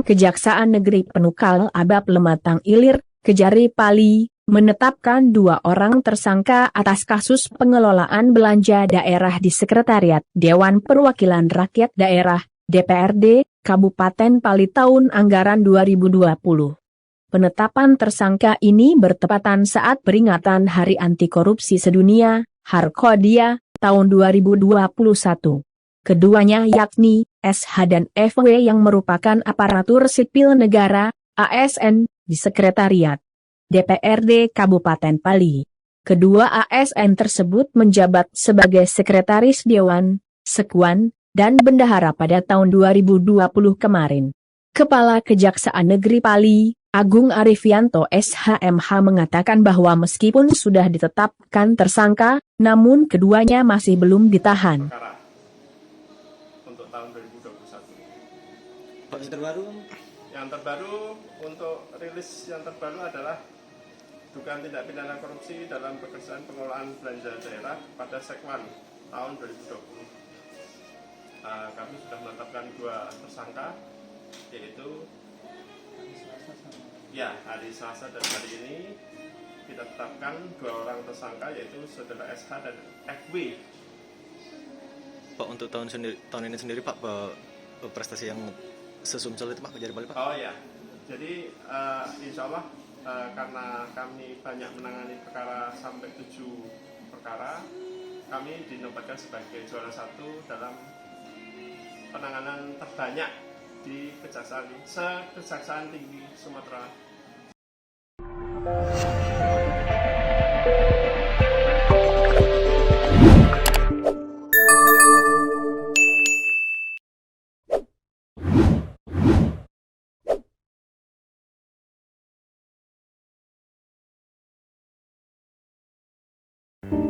Kejaksaan Negeri Penukal Abab Lematang Ilir, Kejari Pali, menetapkan 2 orang tersangka atas kasus pengelolaan belanja daerah di Sekretariat Dewan Perwakilan Rakyat Daerah, DPRD, Kabupaten Pali tahun anggaran 2020. Penetapan tersangka ini bertepatan saat peringatan Hari Anti Korupsi Sedunia, Harkodia, tahun 2021. Keduanya yakni SH dan FW yang merupakan aparatur sipil negara, ASN, di Sekretariat DPRD Kabupaten Pali. Kedua ASN tersebut menjabat sebagai Sekretaris Dewan, Sekuan, dan Bendahara pada tahun 2020 kemarin. Kepala Kejaksaan Negeri Pali, Agung Arifianto SHMH mengatakan bahwa meskipun sudah ditetapkan tersangka, namun keduanya masih belum ditahan. Untuk tahun 2021. Pak, Yang terbaru untuk rilis yang terbaru adalah dugaan tindak pidana korupsi dalam pekerjaan pengelolaan belanja daerah pada Sekwan tahun 2020. Kami sudah menetapkan 2 tersangka, yaitu hari Selasa dan hari ini kita tetapkan 2 orang tersangka, yaitu saudara SH dan FW. Pak, untuk tahun ini sendiri Pak, prestasi yang sesumsel itu Pak, Kejari Pali Pak? Oh ya, jadi insya Allah karena kami banyak menangani perkara sampai 7 perkara, kami dinobatkan sebagai juara 1 dalam penanganan terbanyak di Kejaksaan Tinggi Sumatera.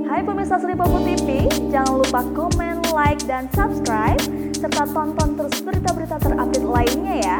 Hai pemirsa Sri Popo TV, jangan lupa komen, like, dan subscribe, serta tonton terus berita-berita terupdate lainnya ya.